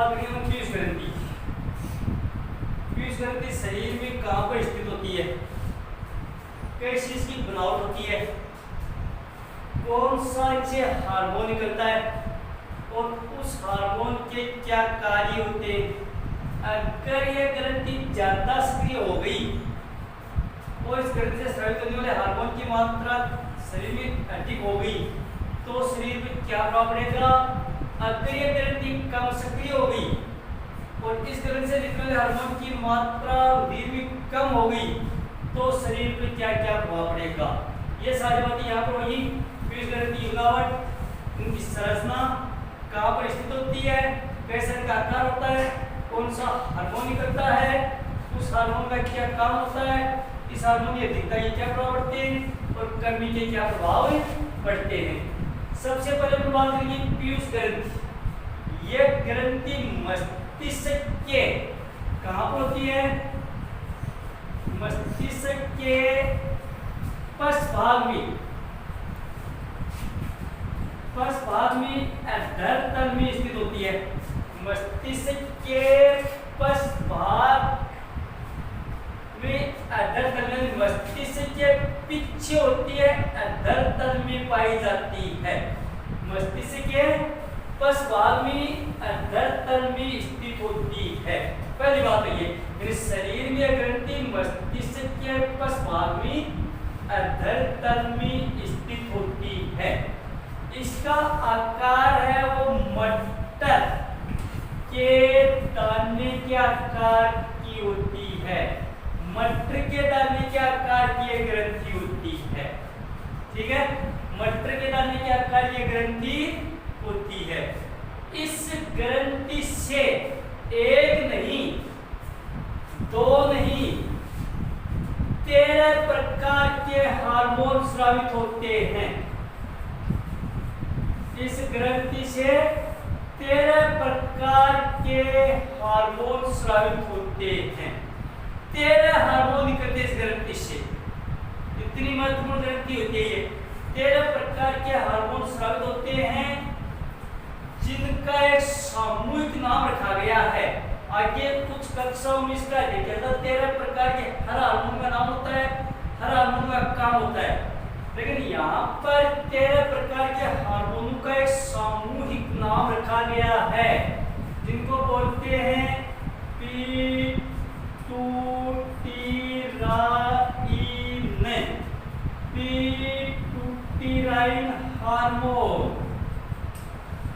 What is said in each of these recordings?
बात करेंगे हम पीयूष ग्रंथि। पीयूष ग्रंथि शरीर में कहाँ पर स्थित होती है, किस चीज की बनावट होती है, कौन सा इनसे हार्मोन निकलता है और उस हार्मोन के क्या कार्य होते हैं। अगर यह ग्रंथि ज्यादा सक्रिय हो गई और इस ग्रंथि से स्रावित होने वाले हार्मोन की मात्रा शरीर में अधिक हो गई तो शरीर में क्या प्रभाव पड़ेगा। अगर यह ग्रंथि कम सक्रिय हो गई और इस ग्रंथि से निकलने वाले हार्मोन की मात्रा शरीर में कम हो गई तो शरीर पर क्या क्या प्रभाव पड़ेगा। ये सारी बातें यहाँ पर वही पीयूष ग्रंथि युगावट, उनकी संरचना, कहाँ पर स्थित होती है, कैसे इनका आकार होता है, कौन सा हार्मोन निकलता है, उस हार्मोन का क्या काम होता है, इस हार्मोन की अधिकता के क्या प्रभाव पड़ते हैं और कमी के क्या प्रभाव पड़ते हैं। सबसे पहले हम बात करेंगे पीयूष ग्रंथि। यह ग्रंथि मस्तिष्क के कहाँ पर होती है, मस्तिष्क के पश्च भाग में, पश्च भाग में अधर तल में स्थित होती है। मस्तिष्क के पश्च भाग में अधर तल में, मस्तिष्क के पीछे होती है, अधर तल में पाई जाती है। मस्तिष्क के पश्च भाग में अधर तल में स्थित होती है। पहली बात है ये, शरीर में ग्रंथि मस्तिष्क के पश्च भाग में अधर तल में स्थित होती है। इसका आकार है वो मटर के दाने के आकार की होती है। मटर के दाने के आकार की एक ग्रंथि होती है। ठीक है, मटर के दाने के आकार की ग्रंथि होती है। इस ग्रंथि से एक नहीं, दो नहीं, 13 प्रकार के हार्मोन स्रावित होते हैं। इस ग्रंथि से 13 प्रकार के हार्मोन स्रावित होते हैं। 13 हार्मोन निकलते इस ग्रंथि से। इतनी महत्वपूर्ण ग्रंथि होती है ये। 13 प्रकार के हार्मोन स्रावित होते हैं जिनका एक सामूहिक नाम रखा गया है। आगे कुछ कक्षाओं में इसका देखा था, 13 प्रकार के हर हार्मोन का नाम होता है, हर हार्मोन का काम होता है। लेकिन यहाँ पर 13 प्रकार के हार्मोनों का एक सामूहिक नाम रखा गया है जिनको बोलते हैं पीटूटिराइन। पीटूटिराइन हार्मोन।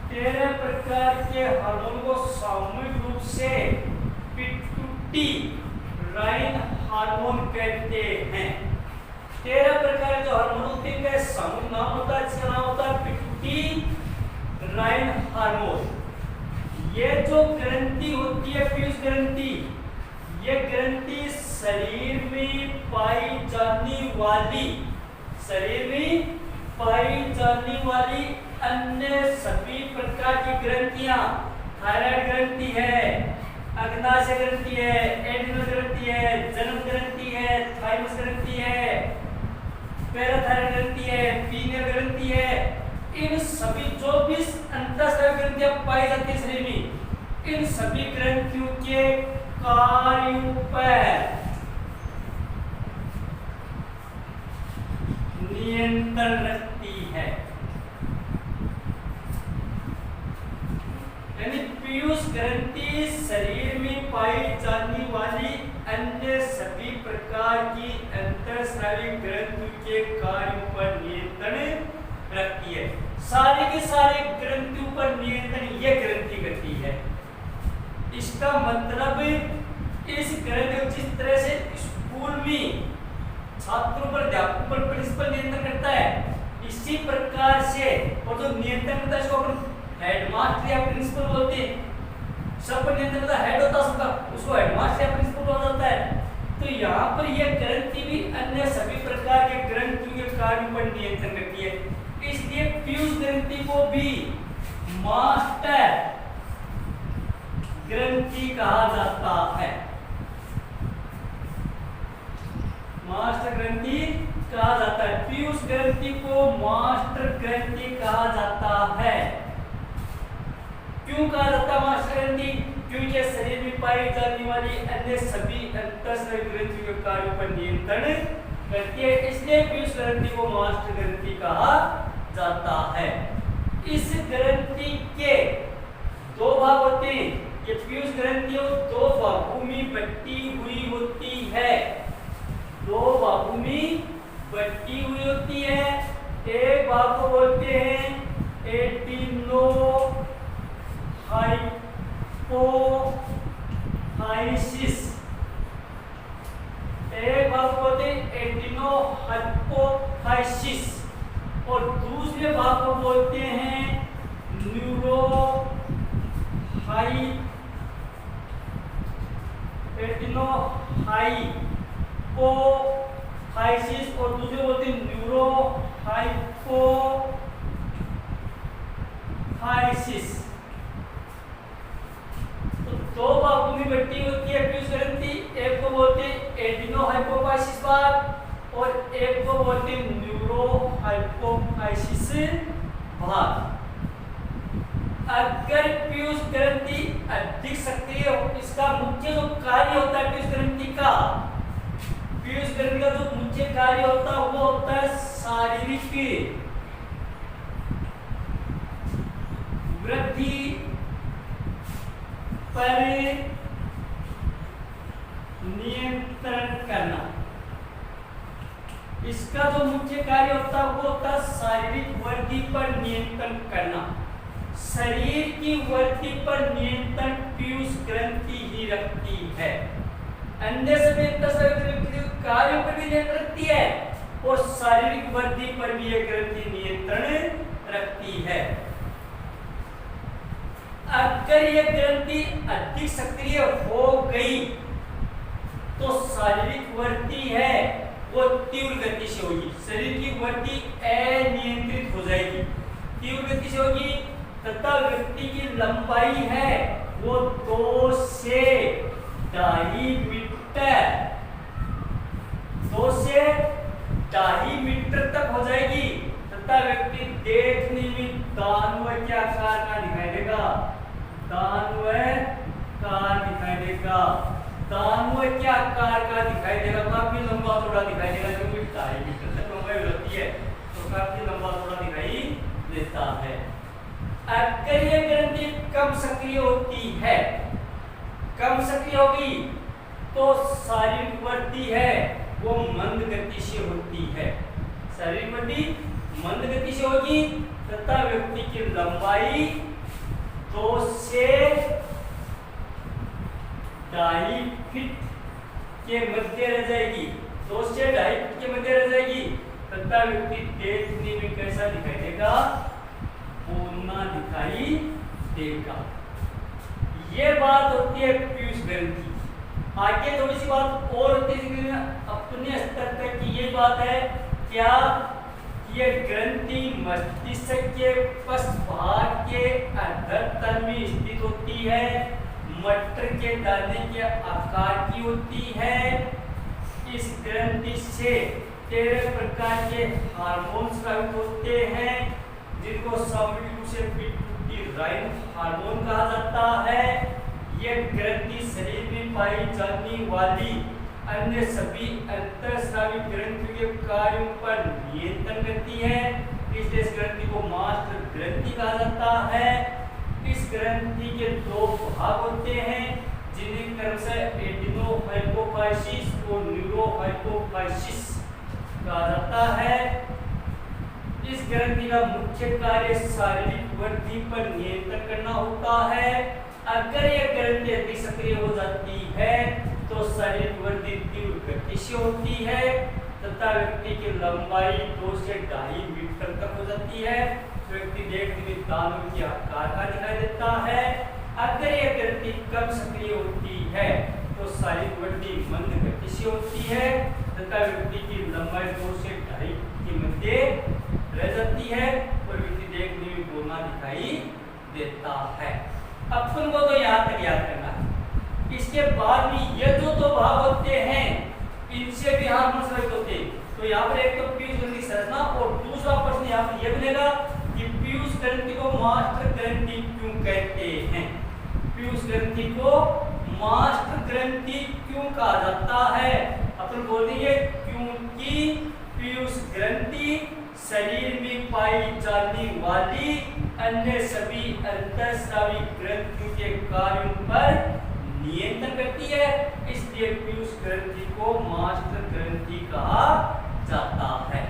13 प्रकार के हार्मोन को सामूहिक रूप से पीटूटिराइन हार्मोन कहते हैं। 13 प्रकार के जो हार्मोन होते हैं इनका सामूहिक नाम होता है, इसका नाम होता है पीटूटिराइन हार्मोन। ये जो ग्रंथि होती है पीयूष ग्रंथि, ये ग्रंथि शरीर में पाई जाने वाली, शरीर में पाई जाने वाली अन्य सभी प्रकार की ग्रंथियां, थायराइड ग्रंथि है, अग्नाशय ग्रंथि है, एड्रिनल ग्रंथि है, जन्म ग्रंथि है, थाइमस ग्रंथि है, पैराथायराइड ग्रंथि है, पीनियल ग्रंथि है, इन सभी जो भी अंतःस्रावी ग्रंथियां पाई जाती है शरीर में, इन सभी ग्रंथियों के कार्यों पर नियंत्रण रखती है। यानी पीयूष ग्रंथि शरीर में पाई जाने वाली अन्य सभी प्रकार की अंतःस्रावी ग्रंथियों के कार्यों पर नियंत्रण रखती है। सारे के सारे ग्रंथियों पर नियंत्रण यह ग्रंथि करती है। इसका मतलब इस ग्रंथि जिस तरह से स्कूल में छात्रों पर, अध्यापकों पर प्रिंसिपल नियंत्रण करता है, इसी प्रकार से और जो नियंत्रण करता है इसको अपन हेडमास्टर या प्रिंसिपल बोलते हैं। सब पर नियंत्रण करता हेड होता है सबका, उसको हेडमास्टर या प्रिंसिपल बोला जाता है। तो यहाँ पर यह ग्रंथि भी अन्य सभी प्रकार के ग्रंथियों के कार्यों पर नियंत्रण करती है। इसलिए पीयूष ग्रंथि को भी मास्टर ग्रंथि कहा जाता है। मास्टर ग्रंथि कहा जाता है। पीयूष ग्रंथि को मास्टर ग्रंथि कहा जाता है। क्यों कहा जाता है मास्टर ग्रंथि? क्योंकि शरीर में पाई जाने वाली अन्य सभी अंतःस्रावी ग्रंथियों के कार्यों पर नियंत्रण करती है, इसलिए पीयूष ग्रंथि को मास्टर ग्रंथि कहा जाता है। इस ग्रंथि के दो भाग होते हैं। ये पीयूष ग्रंथि दो भागों में बटी हुई होती है, दो भागों में बटी हुई होती है। एक भाग को बोलते हैं एडिनोहाइपोफाइसिस, एक भाग को बोलते हैं एडिनोहाइपोफाइसिस, और दूसरे भाग को बोलते हैं एडिनोहाइपोफाइसिस, और दूसरे बोलते हैं न्यूरोहाइपोफाइसिस। तो दो भागों में बटी होती है पीयूष ग्रंथि, एक को बोलते हैं एडिनोहाइपोफाइसिस भाग और एक को बोलते हैं न्यूरोहाइपोफाइसिस भाग। अगर पीयूष ग्रंथि अधिक सक्रिय हो, इसका मुख्य जो कार्य होता है पीयूष ग्रंथि का, पीयूष ग्रंथि का जो मुख्य कार्य होता है वो होता है शारीरिक वृद्धि पर नियंत्रण करना। इसका जो मुख्य कार्य होता है वो होता है शारीरिक वृद्धि पर नियंत्रण करना। शरीर की वृद्धि पर नियंत्रण पीयूष ग्रंथि ही रखती है। अन्य सभी कार्यों पर भी नियंत्रण रखती है और शारीरिक वृद्धि पर भी यह ग्रंथि नियंत्रण रखती है। अगर यह ग्रंथि अधिक सक्रिय हो गई तो शारीरिक वृद्धि है वो तीव्र गति से होगी, शरीर की वृद्धि अनियंत्रित हो जाएगी, तीव्र गति से होगी, तथा व्यक्ति की लंबाई है वो 2 से 2.5 मीटर, 2 से 2.5 मीटर तक हो जाएगी, तथा व्यक्ति देखने में दानव के आकार का दिखाई देगा, दानव कार दिखाई देगा, दानव के आकार का दिखाई देगा, काफी लंबा थोड़ा दिखाई देगा, क्योंकि 2.5 मीटर तक लंबाई होती है तो काफी लंबा थोड़ा दिखाई देता है। अगर यह ग्रंथि कम सक्रिय होती है, कम सक्रिय होगी तो शारीरिक वृद्धि है वो मंद गति से होती है, शारीरिक वृद्धि मंद गति से होगी, तथा व्यक्ति की लंबाई 2 से 2.5 फीट के मध्य रह जाएगी, 2 से 2.5 फीट के मध्य रह जाएगी, तथा व्यक्ति देखने में कैसा दिखाई देगा, पूर्णा दिखाई देगा। ये बात होती है पीयूष ग्रंथि। आगे थोड़ी सी बात और होती है अपने स्तर तक की, ये बात है क्या ये ग्रंथि मस्तिष्क के पश्च भाग के अधोतल में स्थित होती है, मटर के दाने के आकार की होती है। इस ग्रंथि से 13 प्रकार के हार्मोन स्रावित होते हैं, जिनको सामान्य रूप से पिट्यूटराइन हार्मोन कहा जाता है। यह ग्रंथि शरीर में पाई जाने वाली अन्य सभी अंतःस्रावी ग्रंथियों के कार्यों पर नियंत्रण करती है, इसलिए इस ग्रंथि को मास्टर ग्रंथि कहा जाता है। इस ग्रंथि के 2 भाग होते हैं, जिन्हें क्रमशः एडिनोहाइपोफाइसिस और न्यूरोहाइपोफाइसिस कहा जाता है। इस ग्रंथि का मुख्य कार्य शारीरिक वृद्धि पर नियंत्रण करना होता है। अगर यह ग्रंथि अधिक सक्रिय हो जाती है तो शारीरिक वृद्धि तीव्र गति से होती है, तथा व्यक्ति की लंबाई 2 से 2.5 मीटर तक हो जाती है, व्यक्ति देखने में दानव के आकार का दिखाई देता है। अगर यह ग्रंथि कम सक्रिय होती है तो शारीरिक वृद्धि मंद गति से होती है, तथा व्यक्ति की लंबाई 2 से 2.5 के मध्य रह जाती है और व्यक्ति देखने में बोलना दिखाई देता है। अपन को तो यहाँ तक याद करना है। इसके बाद भी ये जो 2 भाग होते हैं इनसे भी हार्मोन स्रावित होते हैं। तो यहाँ पर एक तो पीयूष ग्रंथि संरचना और दूसरा प्रश्न यहाँ पर यह बनेगा कि पीयूष पीयूष ग्रंथि को मास्टर ग्रंथि क्यों कहते हैं? पीयूष ग्रंथि को मास्टर ग्रंथि क्यों कहा जाता है? अपन बोल देंगे क्योंकि पीयूष ग्रंथि शरीर में पाई जाने वाली अन्य सभी अंतःस्रावी ग्रंथियों के कार्यों पर नियंत्रण करती है, इसलिए पीयूष ग्रंथि को मास्टर ग्रंथि कहा जाता है।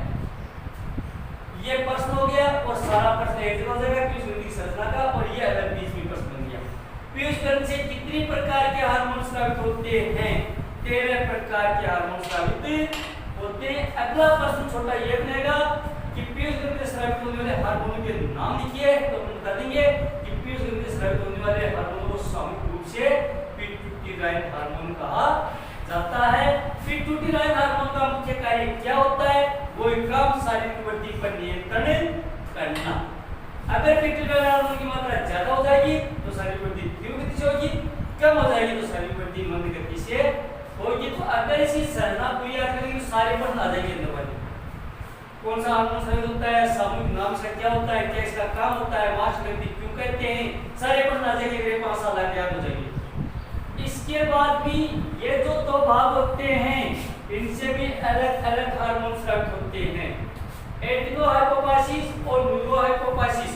ये प्रश्न हो गया और सारा प्रश्न एक हो जाएगा पीयूष ग्रंथि की संरचना का, और ये अलग बीच में प्रश्न बन गया। पीयूष ग्रंथि से कितनी प्रकार के हार्मोन स्रावित होते हैं? 13 प्रकार के हार्मोन स्रावित होते हैं। अगला प्रश्न छोटा ये बनेगा कि पीयूष ग्रंथि से स्रावित होने वाले हार्मोनों के नाम लिखिए, तो हम बता देंगे कि पीयूष ग्रंथि से स्रावित होने वाले हार्मोनों को सामूहिक रूप से पिट्यूटराइन हार्मोन कहा जाता है। पिट्यूटराइन हार्मोन का मुख्य कार्य क्या होता है? वो काम शारीरिक वृद्धि पर नियंत्रण करना। अगर पिट्यूटराइन हार्मोन की मात्रा ज्यादा हो जाएगी तो शारीरिक वृद्धि तीव्र गति से होगी, कम हो जाएगी तो शारीरिक वृद्धि मंद गति से होगी। तो अगर इसकी संरचना पूरी याद करेंगे तो सारे प्रश्न आ जाएंगे अंदर वाले। कौन सा हार्मोन स्रावित होता है, सामूहिक नाम से क्या होता है, क्या इसका काम होता है, मास्टर ग्रंथि क्यों कहते हैं, सारे प्रश्न आ जाएंगे, अगले 5 साल आगे याद हो जाएंगे। इसके बाद भी ये जो दो भाग होते हैं इनसे भी अलग अलग हार्मोन स्रावित होते हैं, एडिनोहाइपोफाइसिस और न्यूरोहाइपोफाइसिस।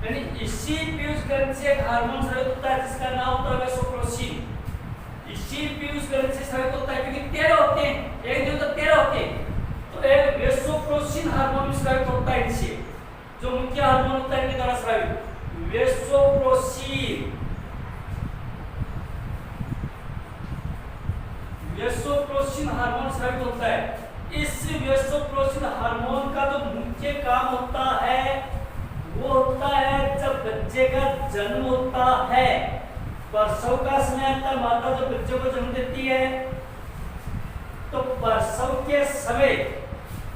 यानी इसी पीयूष ग्रंथि से एक हार्मोन स्रावित होता है जिसका नाम होता है वेसोप्रोसिन। इसी पीयूष ग्रंथि से स्रावित होता है क्योंकि 13 होते हैं, एक दिन तो 13 होते हैं, तो एक वेसोप्रोसिन हार्मोन भी स्रावित होता है इनसे। जो मुख्य हार्मोन होता है इनके द्वारा स्रावित वेसोप्रोसिन। वेसोप्रोसिन हार्मोन स्रावित होता है। इस वेसोप्रोसिन हार्मोन का जो मुख्य काम होता है वो होता है जब बच्चे का जन्म होता है, प्रसव का समय आता है, माता जब बच्चे को जन्म देती है तो प्रसव के समय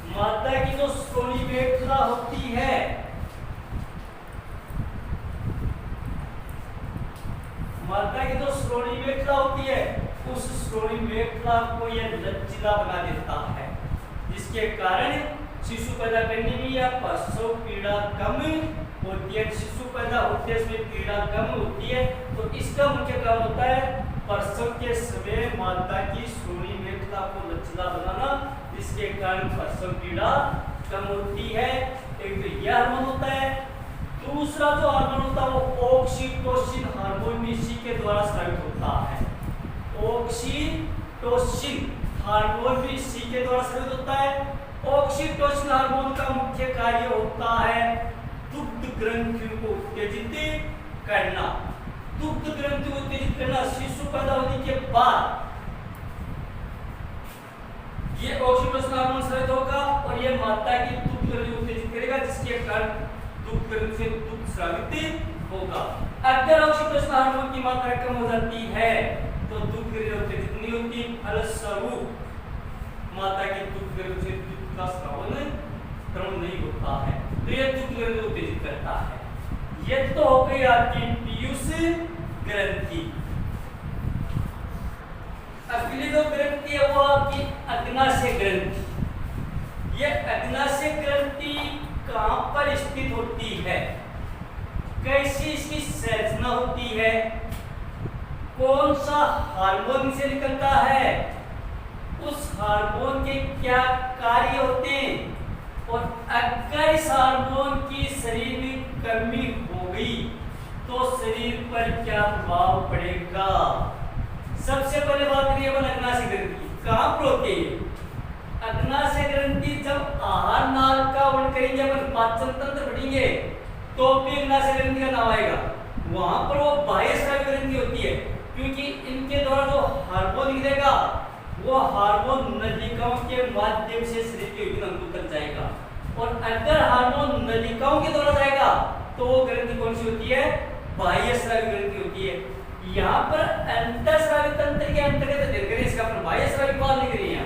माता की जो श्रोणी मेखला होती है, माता की जो श्रोणी मेखला होती है उस श्रोणी मेखला को यह लचीला बना देता है, जिसके कारण शिशु पैदा करने में या प्रसव पीड़ा कम होती है। शिशु पैदा होते समय पीड़ा कम होती है, तो इसका मुख्य काम होता है प्रसव के समय माता की श्रोणी मेखला को लचीला बनाना, जिसके कारण प्रसव पीड़ा कम होती है। एक तो यह हार्मोन होता है। दूसरा जो हार्मोन होता है वो ऑक्सीटोसिन हार्मोन इसी के द्वारा स्रावित होता है। ऑक्सीटोसिन हार्मोन भी इसी के द्वारा स्रावित होता है। ऑक्सीटोसिन हार्मोन का मुख्य कार्य होता है दुग्ध ग्रंथियों को उत्तेजित करना। दुग्ध ग्रंथि को उत्तेजित करना, शिशु पैदा होने के बाद ये ऑक्सीटोसिन हार्मोन स्रावित होगा और ये माता की दुग्ध ग्रंथि को उत्तेजित करेगा, जिसके कारण दुग्ध ग्रंथि से दुग्ध स्रावित होगा। अगर ऑक्सीटोसिन हार्मोन की मात्रा कम हो जाती है तो दुग्ध ग्रंथि उत्तेजित नहीं होती, फलस्वरूप माता की दुग्ध ग्रंथि से दुग्ध का स्रावन नहीं होता है, तो यह दुग्ध ग्रंथि उत्तेजित करता है। यह तो हो गई आपकी पीयूष ग्रंथि। अगली जो ग्रंथि है वो आपकी अग्नाशय ग्रंथि। यह अग्नाशय ग्रंथि कहां पर स्थित होती है, कैसी इसकी संरचना होती है, कौन सा हार्मोन से निकलता है, उस हार्मोन के क्या कार्य होते हैं, और अगर इस हार्मोन की शरीर में कमी हो गई तो शरीर पर क्या प्रभाव पड़ेगा। सबसे पहले बात करिए अपन अग्नाशय ग्रंथि कहां पर होती है। अग्नाशय ग्रंथि जब आहार नाल का वर्णन करेंगे, अपन पाचन तंत्र पढ़ेंगे तो भी अग्नाशय ग्रंथि का नाम आएगा। वहां पर वो बाह्य स्रावी ग्रंथि होती है, क्योंकि इनके द्वारा जो हार्मोन निकलेगा वो हार्मोन नलिकाओं के माध्यम से शरीर के विभिन्न अंगों तक जाएगा, और अगर हार्मोन नलिकाओं के द्वारा जाएगा तो वो ग्रंथि कौन सी होती है, बाह्य स्रावी ग्रंथि होती है। यहाँ पर अंतःस्रावी तंत्र के अंतर्गत देखकर इसका अपन बाह्य स्रावी बात नहीं करिए।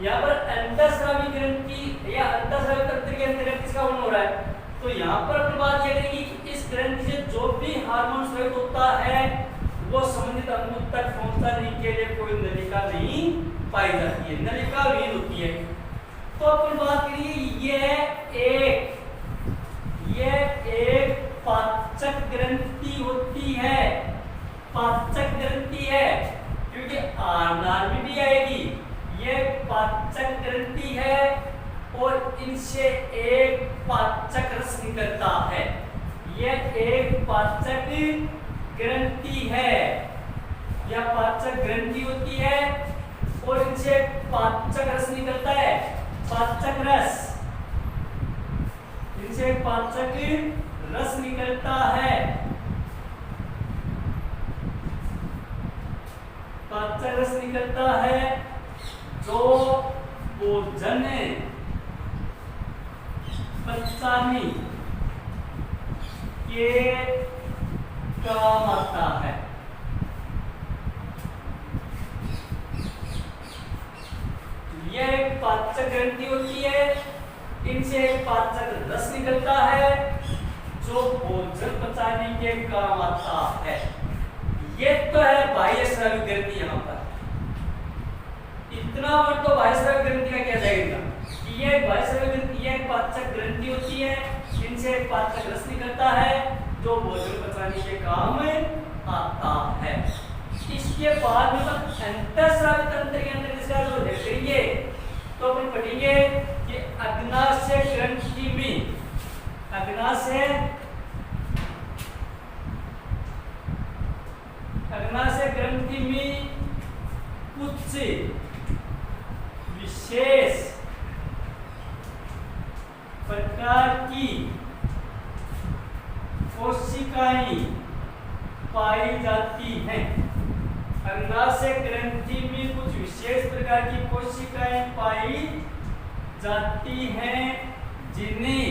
यहाँ पर अंतःस्रावी ग्रंथि या अंतःस्रावी तंत्र के अंतर्गत इसका वर्णन हो रहा है, तो यहाँ पर अपन बात ये करेंगे कि इस ग्रंथि से जो भी हार्मोन स्रावित होता है वो संबंधित अंगों तक पहुंचाने के लिए कोई नलिका नहीं पाई जाती है, नलिका विहीन होती है। तो अपन बात करिए ये एक पाचक ग्रंथि है, क्योंकि आहार में भी आएगी। ये पाचक ग्रंथि है और इनसे एक पाचक रस निकलता है। यह एक पाचक ग्रंथि है, यह पाचक ग्रंथि होती है और इनसे पाचक रस निकलता है, पाचक रस। इनसे पाचक रस निकलता है, पाचक रस निकलता है जो भोजन पचाने के काम आता है। यह एक पाचक ग्रंथि होती है, इनसे एक पाचक रस निकलता है जो भोजन पचाने के काम आता है। ये तो है बाह्य स्रावी ग्रंथि। यहाँ पर इतना वर्ड तो बाह्य स्रावी ग्रंथि का क्या जाएगा कि ये बाह्य स्रावी ग्रंथि, ये पाचक ग्रंथि होती है, इनसे एक पाचक रस निकलता है जो भोजन पचाने के काम आता है। इसके बाद में अंतःस्रावी तंत्र के अंदर इसका जो देखेंगे तो अपन पढ़ेंगे कि अग्नाशय ग्रंथि में, अग्नाशय ग्रंथि में कुछ विशेष प्रकार की कोशिकाएं पाई जाती हैं। अग्नाशय ग्रंथि में कुछ विशेष प्रकार की कोशिकाएं पाई जाती हैं जिन्हें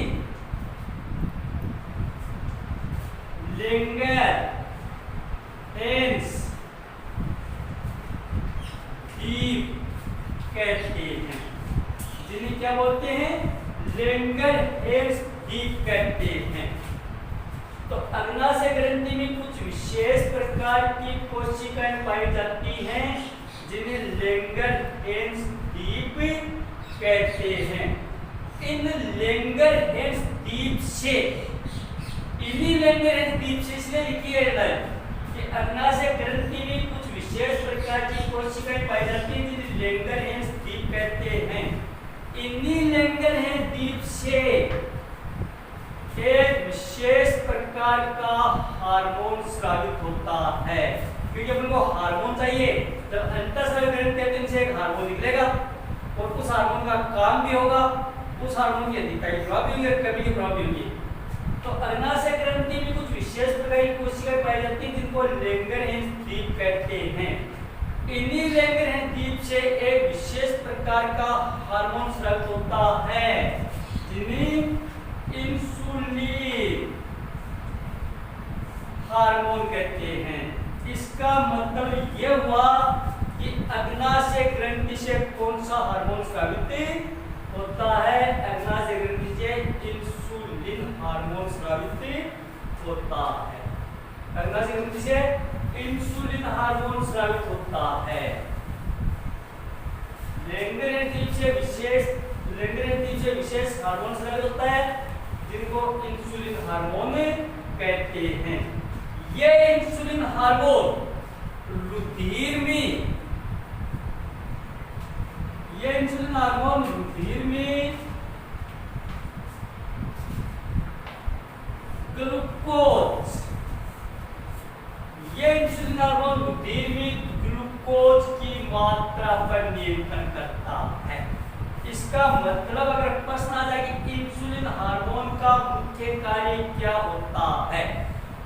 लेंगर हेंस डीप कहते हैं। जिन्हें क्या बोलते हैं? लेंगर हेंस डीप कहते हैं। तो अग्नाशय ग्रंथि में कुछ विशेष प्रकार की कोशिकाएं पाई जाती हैं जिन्हें लेंगर हेंस डीप कहते हैं। इन लेंगर हेंस डीप से, इन्हीं लेंगर हेंस डीप से इसलिए लिखी है कि अग्नाशय ग्रंथि में कुछ विशेष प्रकार की कोशिकाएं पाई जाती हैं जिन्हें लेंगर हेंस डीप कहते हैं। इन्हीं लेंगर हेंस डीप से एक विशेष प्रकार का हार्मोन स्रावित होता है, क्योंकि अपन को हार्मोन चाहिए। जब अंतःस्रावी ग्रंथि से एक हार्मोन निकलेगा और उस हार्मोन का काम भी होगा, उस हार्मोन की अधिकता की प्रभाव भी होगी और कमी की प्रभाव भी होगी। तो अग्नाशय ग्रंथि में कुछ विशेष प्रकार की कोशिकाएं पाई जाती हैं जिनको लेंगर हेंस डीप कहते हैं। इन्हीं लेंगर हेंस डीप से एक विशेष प्रकार का हार्मोन स्रावित होता है जिन्हें इंसुलिन हार्मोन कहते हैं। इसका मतलब यह हुआ कि अग्नाशय ग्रंथि से कौन सा हार्मोन स्रावित होता है? अग्नाशय ग्रंथि से इंसुलिन हार्मोन स्रावित होता है। अग्नाशय ग्रंथि से इंसुलिन हार्मोन स्रावित होता है। लेंगर हेंस डीप से विशेष हार्मोन स्रावित होता है जिनको इंसुलिन हार्मोन कहते हैं। ये इंसुलिन हार्मोन रुधिर में, ये इंसुलिन हार्मोन रुधिर में ग्लूकोज, ये इंसुलिन हार्मोन रुधिर में ग्लूकोज की मात्रा पर नियंत्रण करता है। इसका मतलब अगर प्रश्न आ जाए कि इंसुलिन हार्मोन का मुख्य कार्य क्या होता है,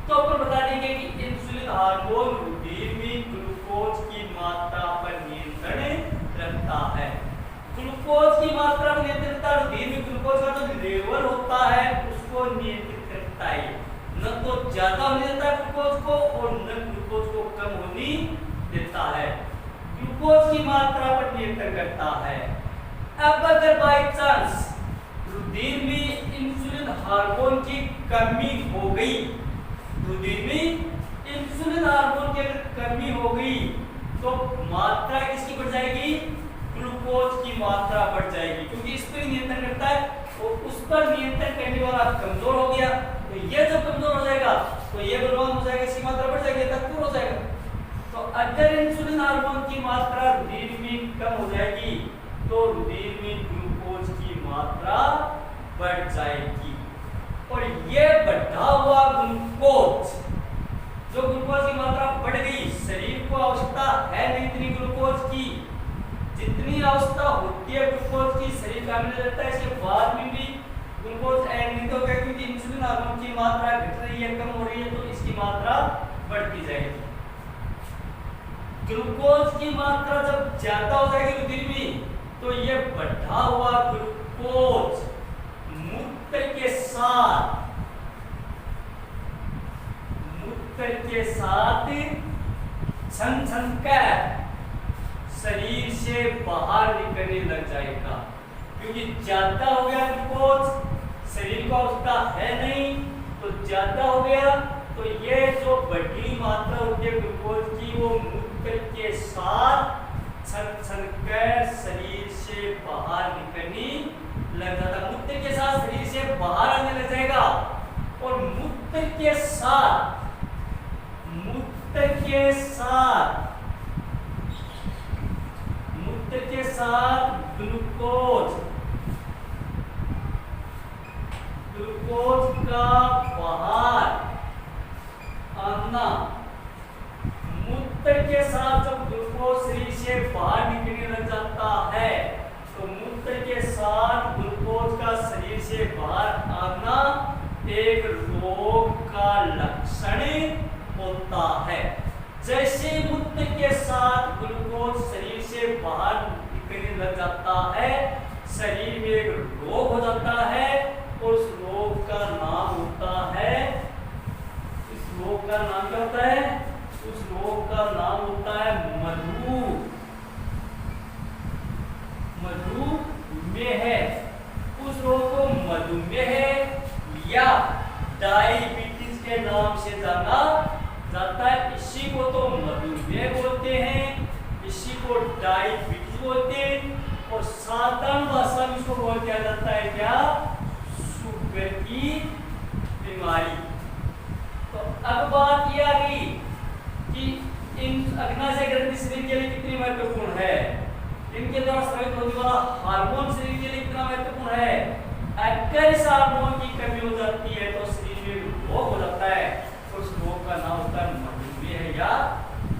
तो अपन बता देंगे कि इंसुलिन हार्मोन रुधिर में ग्लूकोज की मात्रा पर नियंत्रण रखता है। ग्लूकोज की मात्रा पर नियंत्रण रखता है। रुधिर में ग्लूकोज का जो लेवल होता है उसको नियंत्रित करता है। न तो ज्यादा होने देता है ग्लूकोज को और न ग्लूकोज को कम होने देता है। ग्लूकोज की मात्रा पर नियंत्रण करता है। अब अगर बाय चांस रुधिर में इंसुलिन हार्मोन की कमी हो गई, रुधिर में इंसुलिन हार्मोन की अगर कमी हो गई तो मात्रा किसकी बढ़ जाएगी? ग्लूकोज की मात्रा बढ़ जाएगी, क्योंकि इस पर नियंत्रण करता है और उस पर नियंत्रण करने वाला कमजोर हो गया। तो ये जब कमजोर हो जाएगा तो ये बलवान हो जाएगा, इसकी मात्रा बढ़ जाएगी, तक हो जाएगा। हार्मोन की मात्रा रुधिर में कम हो जाएगी तो रुधिर में ग्लूकोज की मात्रा बढ़ जाएगी और ये बढ़ा हुआ ग्लूकोज, जो ग्लूकोज की मात्रा बढ़ गई, शरीर को आवश्यकता है नहीं इतनी ग्लूकोज की, जितनी आवश्यकता होती है ग्लूकोज की शरीर का मिल जाता है, इसके बाद में भी ग्लूकोज ऐड नहीं होगा क्योंकि इंसुलिन हार्मोन की मात्रा घट रही है, कम हो रही है, तो इसकी मात्रा बढ़ती जाएगी। ग्लूकोज की मात्रा जब ज्यादा हो जाएगी रुधिर में तो ये बढ़ा हुआ ग्लूकोज मूत्र के साथ छन छन कर शरीर से बाहर निकलने लग जाएगा, क्योंकि ज्यादा हो गया ग्लूकोज, शरीर को आवश्यकता है नहीं तो ज्यादा हो गया, तो ये जो बढ़ी मात्रा होती है ग्लूकोज की वो मूत्र के साथ छन छन कर शरीर से बाहर निकलने लग जाता, मूत्र के साथ शरीर से बाहर आने लग जाएगा और मूत्र के साथ ग्लूकोज का बाहर आना, मूत्र के साथ जब ग्लूकोज शरीर से बाहर निकलने लग जाता है तो मूत्र के साथ ग्लूकोज का शरीर से बाहर आना एक रोग का लक्षण होता है। जैसे मूत्र के साथ ग्लूकोज शरीर से बाहर निकलने लग जाता है, शरीर में एक रोग हो जाता है और उस रोग का नाम होता है, इस रोग का नाम क्या होता है? उस रोग का नाम होता है मधुमेह। उस रोग को मधुमेह या डायबिटीज के नाम से जाना जाता है। इसी को तो मधुमेह बोलते हैं, इसी को डायबिटीज बोलते हैं और साधारण भाषा में इसको बोल दिया जाता है क्या? शुगर की बीमारी। तो अब बात यह आ गई कि इन अग्नाशय ग्रंथि शरीर के लिए कितनी महत्वपूर्ण है, इनके द्वारा स्रावित होने वाला हार्मोन शरीर के लिए कितना महत्वपूर्ण है। अगर इस हार्मोन की कमी हो जाती है तो शरीर में रोग हो जाता है, उस रोग का नाम होता है मधुमेह या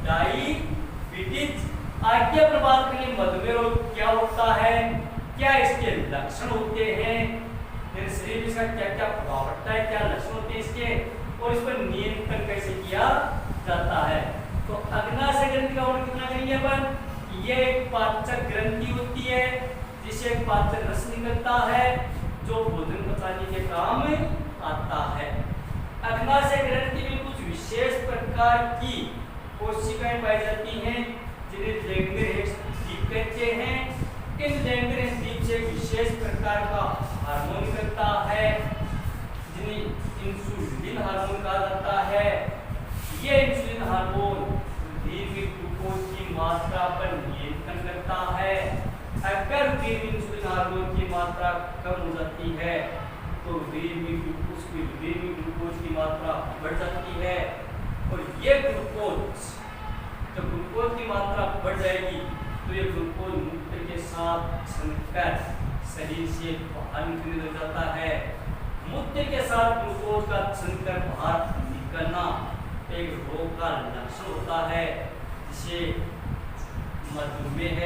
डायबिटीज। आगे पर बात करेंगे मधुमेह रोग क्या होता है, क्या इसके लक्षण होते हैं, मेरे शरीर में इसका क्या क्या प्रभाव पड़ता है, क्या लक्षण होते हैं इसके और इस पर नियंत्रण कैसे किया जाता है। तो अग्नाशय ग्रंथि का वर्णन कितना करेंगे अपन। ये एक पाचक ग्रंथि होती है जिससे एक पाचक रस निकलता है जो भोजन पचाने के काम आता है। अग्नाशय ग्रंथि में कुछ विशेष प्रकार की कोशिकाएं पाई जाती हैं जिन्हें लैंगरहैंस द्वीप कहते हैं। इन लैंगरहैंस द्वीप से एक विशेष प्रकार का हार्मोन निकलता है जिन्हें इंसुलिन हार्मोन कहा जाता है। ये इंसुलिन हार्मोन रुधिर में ग्लूकोज की मात्रा पर नियंत्रण करता है। अगर रुधिर में इंसुलिन हार्मोन की मात्रा कम हो जाती है तो रुधिर में ग्लूकोज की मात्रा बढ़ जाती है और ये ग्लूकोज, जब ग्लूकोज की मात्रा बढ़ जाएगी तो ये ग्लूकोज मूत्र के साथ छनकर शरीर से बाहर निकलने लग जाता है। मूत्र के साथ ग्लूकोज का छनकर बाहर निकलना एक रोग का लक्षण होता है जिसे मधुमेह,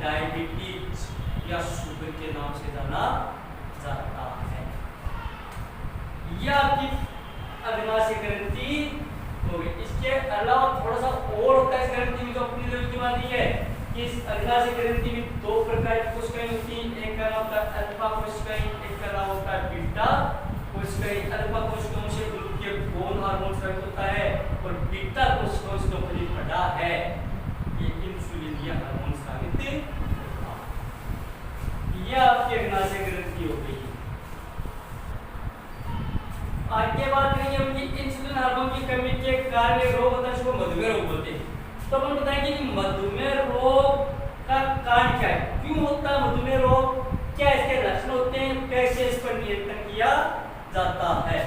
डायबिटीज या शुगर के नाम से जाना जाता है। यह आपकी अग्नाशय ग्रंथि हो गई। इसके अलावा थोड़ा सा और होता है इस ग्रंथि में जो अपनी लेवल की बात है कि इस अग्नाशय ग्रंथि में दो प्रकार की कोशिकाएं होती हैं, एक का नाम होता है अल्फा कोशिकाएं, एक का नाम होता है बीटा कोशिकाएं। अल्फा कोशिकाओं से ग्लूकागोन हार्मोन स्रावित होता है और बीटा कोशिकाओं से जो फलित पड़ा है ये इंसुलिन या हार्मोन स्रावित होता है। यह आपकी अग्नाशय ग्रंथि हो गई। आगे बात करेंगे हम कि इंसुलिन हार्मोन की कमी के कारण रोग होता है जिसको मधुमेह रोग बोलते हैं। तो हम बताएंगे कि मधुमेह रोग का कारण क्या है, क्यों होता है मधुमेह रोग, क्या इसके लक्षण होते हैं, कैसे इस पर नियंत्रण किया जाता है।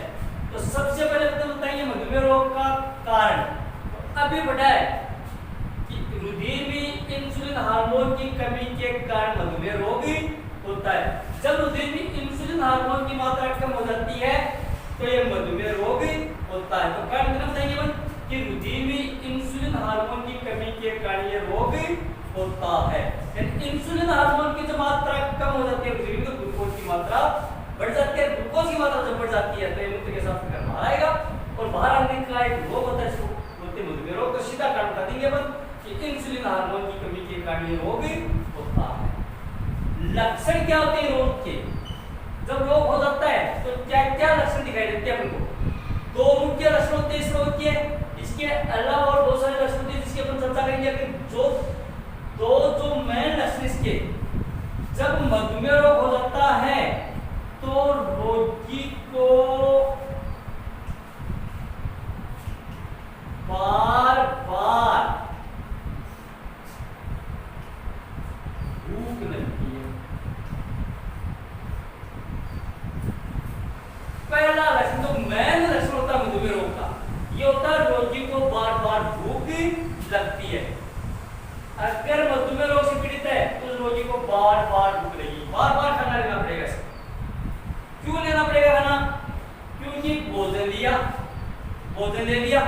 तो सबसे पहले बताएंगे मधुमेह रोग का कारण। तो अभी बढ़ा है कि रुधिर होती है शरीर में तो ग्लूकोज की मात्रा बढ़ जाती है। ग्लूकोज की मात्रा जब बढ़ जाती है तो ये मूत्र के साथ फिर बाहर आएगा और बाहर आने का एक रोग होता है इसको बोलते हैं मधुमेह रोग। तो सीधा कारण बता देंगे अपन कि इंसुलिन हार्मोन की कमी के कारण ये रोग होता है। लक्षण क्या होते हैं रोग के? जब रोग हो जाता है तो क्या क्या लक्षण दिखाई देते हैं अपन को? दो मुख्य लक्षण होते हैं इस रोग के। इसके अलावा और बहुत सारे लक्षण होते हैं जिसकी अपन चर्चा करेंगे। जो मेन लक्षण इसके, जब मधुमेह रोग हो जाता है तो रोगी को बार बार भूख लगती है। पहला लक्षण जो मेन लक्षण होता है मधुमेह रोग का, ये होता है रोगी को बार बार भूख लगती है। अगर मधुमेह रोग से पीड़ित है तो रोगी को बार बार भूख लगेगी, बार बार खाना लेना पड़ेगा। क्यों लेना पड़ेगा खाना? क्योंकि भोजन ले लिया,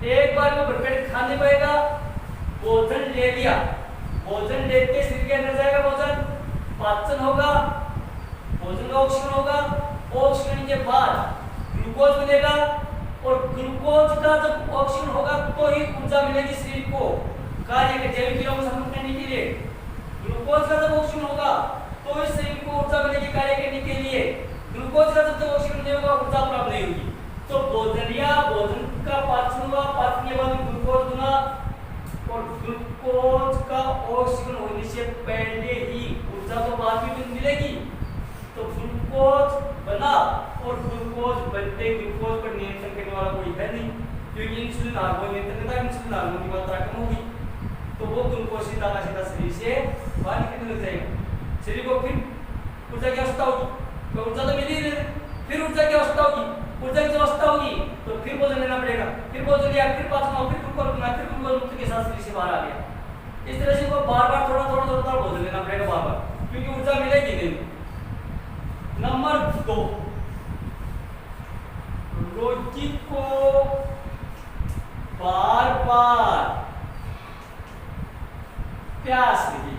एक बार में भरपेट खा नहीं पाएगा। भोजन ले लिया, भोजन लेते शरीर के अंदर जाएगा, भोजन पाचन होगा, भोजन का ऑक्सीजन होगा, ऑक्सीजन के बाद ग्लूकोज मिलेगा और ग्लूकोज का जब ऑक्सीजन होगा तो ही ऊर्जा मिलेगी शरीर को कार्य के जैविक क्रियाओं को संपन्न करने के लिए। ग्लूकोज का जब ऑक्सीजन होगा तो इस शरीर को ऊर्जा मिलेगी कार्य करने के लिए। ग्लूकोज का जब ऑक्सीजन नहीं होगा ऊर्जा प्राप्त नहीं होगी। तो भोजन का पाचन होगा, पाचन के बाद ग्लूकोज बना और ग्लूकोज का ऑक्सीजन होने से पहले ही ऊर्जा तो बाद में मिलेगी। तो ग्लूकोज बना और ग्लूकोज बनते ग्लूकोज पर नियंत्रण करने वाला कोई है नहीं, क्योंकि इंसुलिन हार्मोन नियंत्रण करता है, इंसुलिन हार्मोन की मात्रा कम होगी तो वो ग्लूकोज सीधा शरीर से बाहर निकलने लग जाएगा। शरीर को फिर ऊर्जा की आवश्यकता होगी, तो ऊर्जा तो मिली नहीं, फिर ऊर्जा की आवश्यकता होगी, ऊर्जा की आवश्यकता होगी तो फिर भोजन लेना पड़ेगा, फिर भोजन लिया, फिर पाचन हुआ, फिर ग्लूकोज बना, फिर ग्लूकोज मूत्र के साथ शरीर से बाहर आ गया। इस तरह से वो बार बार थोड़ा भोजन लेना पड़ेगा बार बार, क्योंकि ऊर्जा मिलेगी नहीं। नंबर 2, रोगी को बार बार प्यास लगेगी।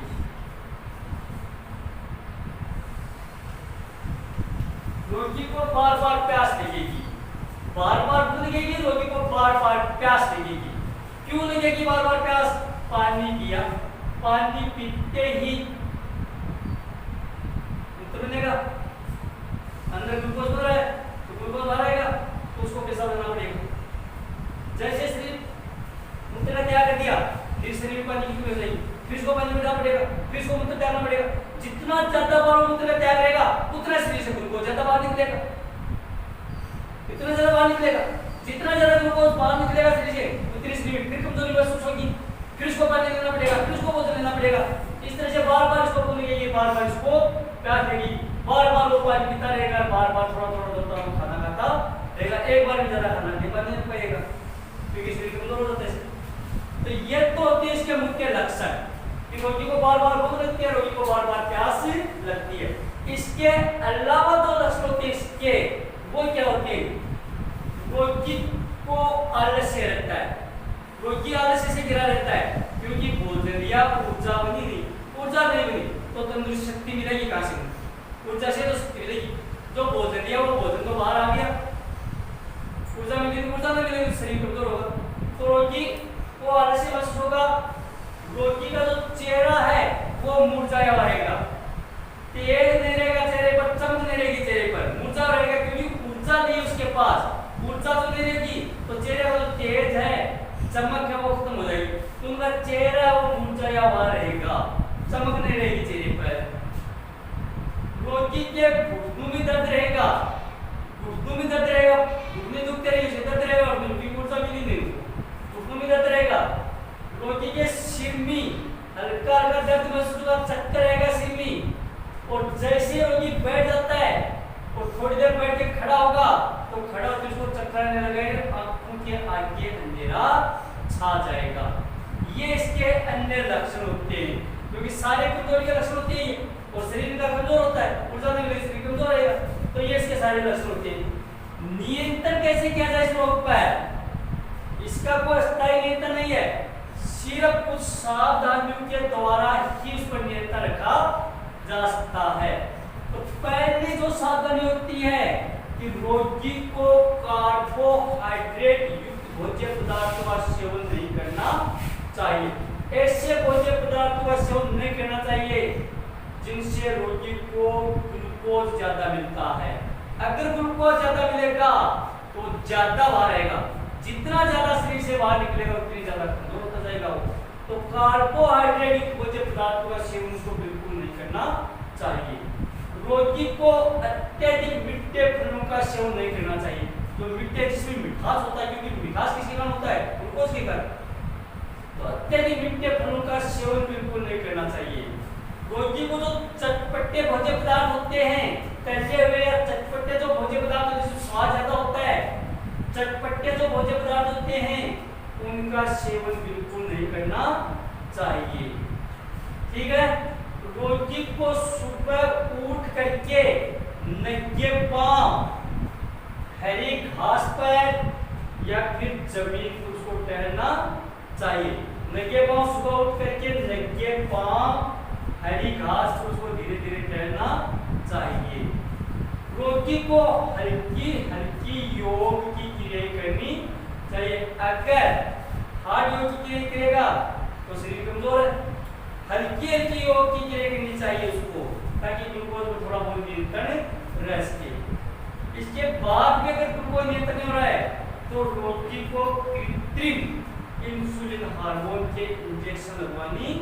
रोगी को बार बार प्यास लगेगी, बार बार भूख लगेगी, रोगी को बार बार प्यास लगेगी। क्यों लगेगी बार बार प्यास? पानी पिया, पानी पीते ही मूत्र बनेगा, अंदर ग्लूकोज हो रहा है तो ग्लूकोज बाहर आएगा तो उसको पेशाब करना पड़ेगा। जैसे शरीर मूत्र का त्याग कर दिया, फिर शरीर में पानी की कमी हो जाएगी, फिर इसको पानी मिलाना पड़ेगा, फिर इसको मूत्र त्यागना पड़ेगा। जितना ज्यादा बार मूत्र का त्याग रहेगा उतना शरीर से ग्लूकोज ज्यादा बाहर निकलेगा, इतना ज्यादा बाहर निकलेगा। जितना ज्यादा ग्लूकोज बाहर निकलेगा शरीर से उतनी शरीर फिर कमजोरी महसूस होगी, फिर इसको पानी लेना पड़ेगा, फिर इसको भोजन लेना पड़ेगा। इस तरह से बार बार इसको भूख लगेगी, बार बार इसको प्यास लगेगी, बार बार वो पानी पीता रहेगा, बार बार थोड़ा खाना खाता रहेगा। एक बार में ज्यादा खाना नहीं पाएगा क्योंकि शरीर कमजोर हो जाता है। तो ये तो होते हैं इसके मुख्य लक्षण कि रोगी को बार बार भूख लगती है, रोगी को बार बार प्यास लगती है। इसके अलावा जो लक्षण होते हैं इसके, वो क्या होते हैं? रोगी को आलस्य रहता है, रोगी आलस्य से घिरा रहता है, क्योंकि भोजन या ऊर्जा बनी नहीं, ऊर्जा नहीं बनी तो तंदुरुस्त शक्ति मिलेगी कहां से? ऊर्जा से तो शक्ति मिलेगी। जो भोजन दिया वो भोजन तो बाहर आ गया, ऊर्जा मिली तो ऊर्जा नहीं मिलेगी, शरीर कमजोर होगा तो रोगी को आलस्य महसूस होगा। रोगी का जो चेहरा है वो मुरझाया रहेगा, तेज नहीं रहेगा चेहरे पर, चमक नहीं रहेगी चेहरे पर, मुरझा रहेगा क्योंकि ऊर्जा नहीं उसके पास। ऊर्जा तो नहीं रहेगी तो चेहरे का जो तेज है, चमक है वो खत्म हो जाएगी, तो उनका चेहरा वो मुरझाया हुआ रहेगा, चमक नहीं रहेगी चेहरे पर। रोगी के घुटनों में दर्द रहेगा, घुटनों में दर्द रहेगा, घुटने दुखते रहेंगे, दर्द रहेगा और उनकी ऊर्जा मिली नहीं, घुटनों में दर्द रहेगा। रोगी के सिर में हल्का हल्का दर्द महसूस होगा, चक्कर रहेगा सिर में, और जैसे रोगी बैठ जाता है और थोड़ी देर बैठ के खड़ा होगा तो खड़ा होकर उसको चक्कर आने लगेगा, आंखों के आगे अंधेरा छा जाएगा। ये इसके अन्य लक्षण होते हैं, क्योंकि सारे कमजोरी के लक्षण होते हैं और शरीर का कमजोर होता है, ऊर्जा नहीं मिलेगी शरीर कमजोर रहेगा, तो ये इसके सारे लक्षण होते हैं। नियंत्रण कैसे किया जाए इस रोग पर? इसका कोई अस्थायी नियंत्रण नहीं है, सिर्फ कुछ सावधानियों के द्वारा ही उस पर नियंत्रण रखा जा सकता है। तो पहली जो सावधानी होती है कि रोगी को कार्बोहाइड्रेट युक्त भोज्य पदार्थों का सेवन नहीं करना चाहिए। ऐसे भोज्य पदार्थों का सेवन नहीं करना चाहिए जिनसे रोगी को ग्लूकोज ज्यादा मिलता है। अगर ग्लूकोज ज्यादा मिलेगा तो ज्यादा बाहर आएगा, जितना ज्यादा शरीर से बाहर निकलेगा उतनी ज्यादा कमजोर होता जाएगा वो। तो कार्बोहाइड्रेट युक्त भोज्य पदार्थों का सेवन उसको बिल्कुल नहीं करना चाहिए। रोगी को अत्यधिक मीठे फलों का सेवन नहीं करना चाहिए। जो मीठे जिसमें मिठास होता है, क्योंकि मिठास किसके कारण होता है? ग्लूकोज के कारण। तो अत्यधिक मीठे फलों का सेवन बिल्कुल नहीं करना चाहिए। रोगी को जो चटपटे भोज्य पदार्थ होते हैं, तले हुए या चटपटे जो भोज्य पदार्थ जिसमें स्वाद ज्यादा होता है, चटपटे जो भोज्य पदार्थ होते हैं उनका सेवन बिल्कुल नहीं करना चाहिए। ठीक है। रोगी को सुबह उठ करके नंगे पांव हरी घास पर या फिर जमीन पर उसको टहलना चाहिए। नंगे पांव सुबह उठ करके नंगे पांव हरी घास पर उसको धीरे धीरे टहलना चाहिए। रोगी को हल्की हल्की योग की क्रियाएं करनी चाहिए। अगर हार्ड योग की क्रिया करेगा तो शरीर कमजोर है। हल्की हल्की योग की क्रिया करनी चाहिए उसको, ताकि ग्लूकोज में थोड़ा बहुत नियंत्रण रह सके। इसके बाद भी अगर ग्लूकोज नियंत्रण नहीं हो रहा है तो रोगी को कृत्रिम इंसुलिन हार्मोन के इंजेक्शन लगवानी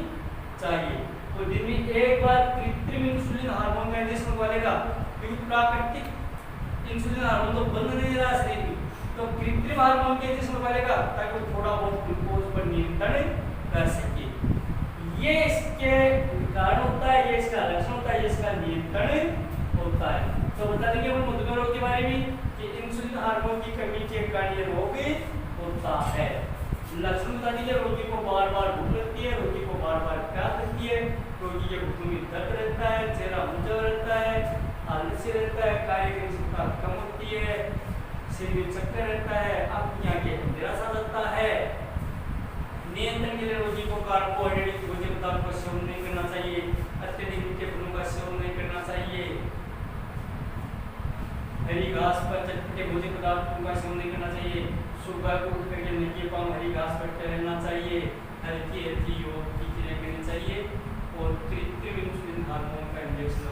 चाहिए। तो दिन में एक बार कृत्रिम इंसुलिन हार्मोन का इंजेक्शन लगवा लेगा, क्योंकि प्राकृतिक इंसुलिन हार्मोन तो बंद नहीं रहा शरीर में, तो कृत्रिम हार्मोन के इंजेक्शन लगवा लेगा ताकि वो थोड़ा बहुत ग्लूकोज पर नियंत्रण कर सके। ये इसके कारण होता है, ये इसका लक्षण होता है, ये इसका नियंत्रण होता है। तो बता देंगे हम मधुमेह रोग के बारे में कि इंसुलिन हार्मोन की कमी के कारण ये रोग होता है। लक्षण बता दीजिए। रोगी को बार बार भूख लगती है, रोगी को बार बार प्यास लगती है, रोगी के घुटनों में दर्द रहता है, चेहरा मुरझा रहता है, आलसी रहता है, कार्य की क्षमता कम होती है, शरीर में चक्कर रहता है, आंखों के अंधेरा सा रहता है। नियंत्रण के लिए रोगी को कार्बोहाइड्रेट भोज्य पदार्थ का सेवन नहीं करना चाहिए। अत्यधिक मीठे फलों का सेवन नहीं करना चाहिए। हरी घास पर चटपटे भोज्य पदार्थों का सेवन नहीं करना चाहिए। सुबह को उठ करके नंगे पांव हरी घास पर टहलना चाहिए। हल्की हल्की योग की क्रिया करनी चाहिए और कृत्रिम इंसुलिन हार्मोन का इंजेक्शन